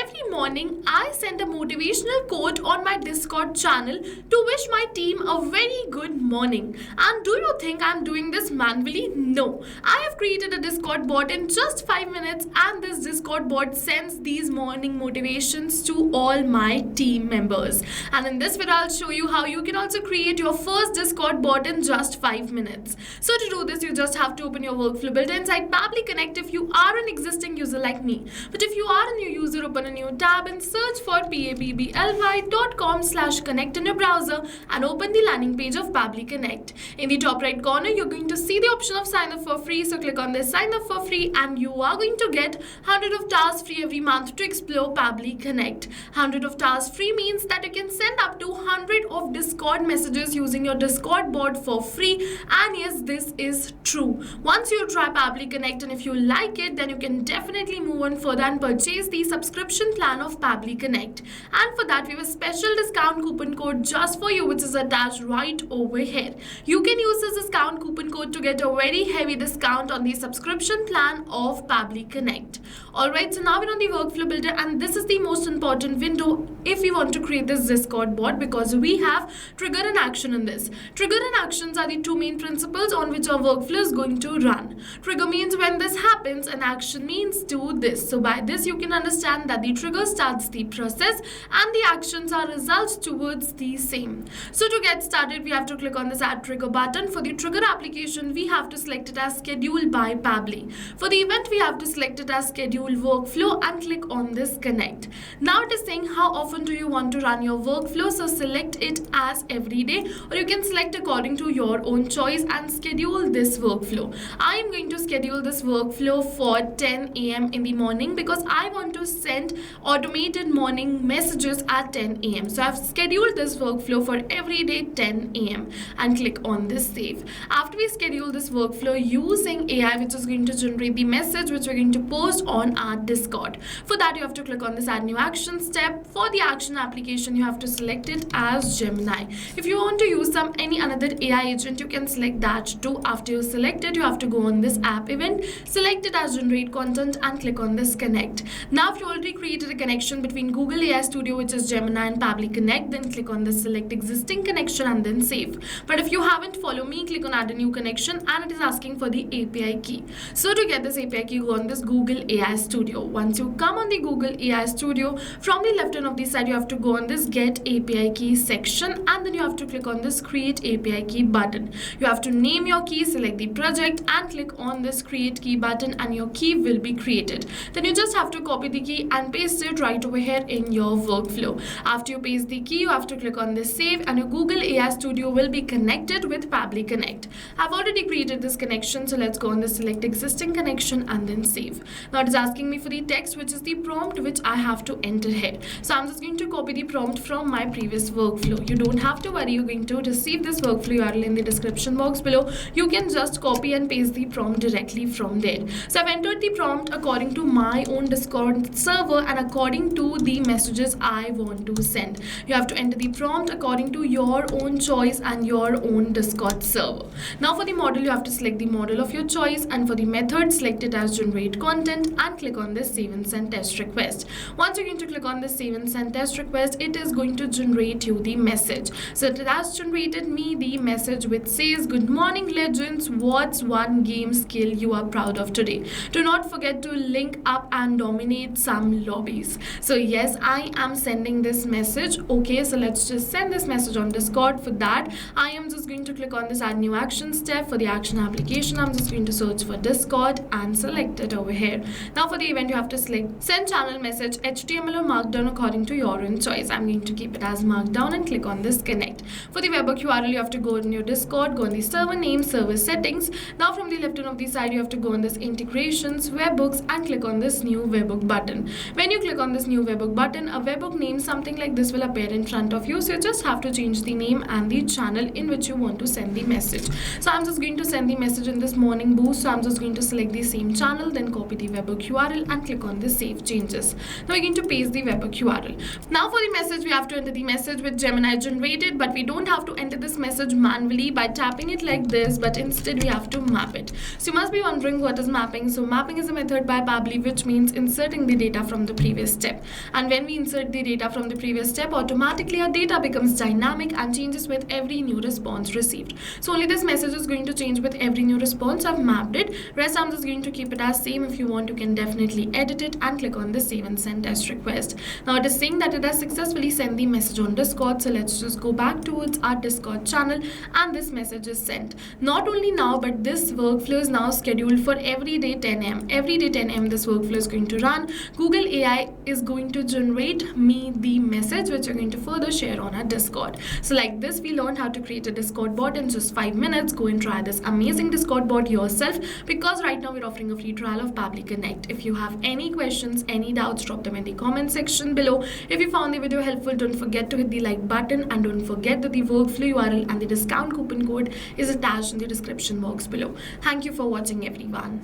Every morning, I send a motivational quote on my Discord channel to wish my team a very good morning. And do you think I'm doing this manually? No. I have created a Discord bot in just 5 minutes, and this Discord bot sends these morning motivations to all my team members. And in this video, I'll show you how you can also create your first Discord bot in just 5 minutes. So to do this, you just have to open your workflow builder inside Pabbly Connect if you are an existing user like me. But if you are a new user, open a new tab and search for pabbly.com/connect in your browser and open the landing page of Pabbly Connect. In the top right corner, you're going to see the option of sign up for free. So click on this sign up for free and you are going to get 100 of tasks free every month to explore Pabbly Connect. 100 of tasks free means that you can send up to 100 of Discord messages using your Discord bot for free. And yes, this is true. Once you try Pabbly Connect and if you like it, then you can definitely move on further and purchase the subscription plan of Pabbly Connect. And for that, we have a special discount coupon code just for you, which is attached right over here. You can use this discount coupon code to get a very heavy discount on the subscription plan of Pabbly Connect. Alright, so now we're on the workflow builder, and this is the most important window if we want to create this Discord bot, because we have trigger and action in this. Trigger and actions are the two main principles on which our workflow is going to run. Trigger means when this happens, and action means do this. So by this you can understand that the trigger starts the process and the actions are results towards the same. So to get started, we have to click on this add trigger button. For the trigger application, we have to select it as schedule by Pabbly. For the event, we have to select it as schedule workflow and click on this connect. Now it is saying how often do you want to run your workflow. So select it as every day, or you can select according to your own choice and schedule this workflow. I am going to schedule this workflow for 10 a.m. in the morning because I want to send automated morning messages at 10 a.m. So I've scheduled this workflow for every day 10 a.m. and click on this save. After we schedule this workflow using AI, which is going to generate the message which we're going to post on our Discord. For that, you have to click on this add new action step. For the action application, you have to select it as Gemini. If you want to use any another AI agent, you can select that too. After you select it, you have to go on this app event, select it as generate content and click on this connect. Now if you already created a connection between Google AI Studio, which is Gemini, and Pabbly Connect, then click on this select existing connection and then save. But if you haven't, follow me, click on add a new connection, and it is asking for the API key. So to get this API key, go on this Google AI Studio. Once you come on the Google AI Studio, from the left hand of the side, you have to go on this get API key section, and then you have to click on this create API key button. You have to name your key, select the project and click on this create key button, and your key will be created. Then you just have to copy the key and paste it right over here in your workflow. After you paste the key, you have to click on this save, and your Google AI Studio will be connected with Pabbly Connect. I've already created this connection, so let's go on the select existing connection and then save. Now it is asking me for the text, which is the prompt which I have to enter here. So I'm just going to copy the prompt from my previous workflow. You don't have to worry, you're going to receive this workflow URL in the description box below. You can just copy and paste the prompt directly from there. So I've entered the prompt according to my own Discord server and according to the messages I want to send. You have to enter the prompt according to your own choice and your own Discord server. Now for the model, you have to select the model of your choice, and for the method, select it as generate content and click on this save and send test request. Once you're going to click on this save and send test request, it is going to generate you the message. So it has generated me the message which says, good morning legends, what's one game skill you are proud of today? Do not forget to link up and dominate some lobbies. So yes, I am sending this message. Okay, so let's just send this message on Discord. For that, I am just going to click on this add new action step. For the action application, I'm just going to search for Discord and select it over here. Now for the event, you have to select send channel message HTML or markdown according to your own choice. I'm going to keep it as markdown and click on this connect. For the webhook URL, you have to go in your Discord, go on the server name, server settings. Now from the left hand of the side, you have to go on this integrations, webhooks and click on this new webhook button. When you click on this new webhook button, a webhook name something like this will appear in front of you. So you just have to change the name and the channel in which you want to send the message. So I'm just going to send the message in this morning boost. So I'm just going to select the same channel, then copy the webhook URL and click on this save changes. Now we're going to paste the webhook URL. Now for the message, we have to enter the message with Gemini generated, but we don't have to enter this message manually by tapping it like this, but instead we have to map it. So you must be wondering what is mapping. So mapping is a method by Pabbly which means inserting the data from the previous step. And when we insert the data from the previous step, automatically our data becomes dynamic and changes with every new response received. So only this message is going to change with every new response. I've mapped it. Rest I'm just going to keep it as same. If you want, you can definitely edit it and click on the save and send test request. Now it is saying that it has successfully sent the message on Discord. So let's just go back towards our Discord channel, and this message is sent. Not only now, but this workflow is now scheduled for every day 10 a.m. Every day 10 a.m. this workflow is going to run. Google AI is going to generate me the message which you're going to further share on our Discord. So like this, we learned how to create a Discord bot in just 5 minutes. Go and try this amazing Discord bot yourself, because right now we're offering a free trial of Pabbly Connect. If you have any questions, any doubts, drop them in the comment section below. If you found the video helpful, don't forget to hit the like button, and don't forget that the workflow URL and the discount coupon code is attached in the description box below. Thank you for watching, everyone.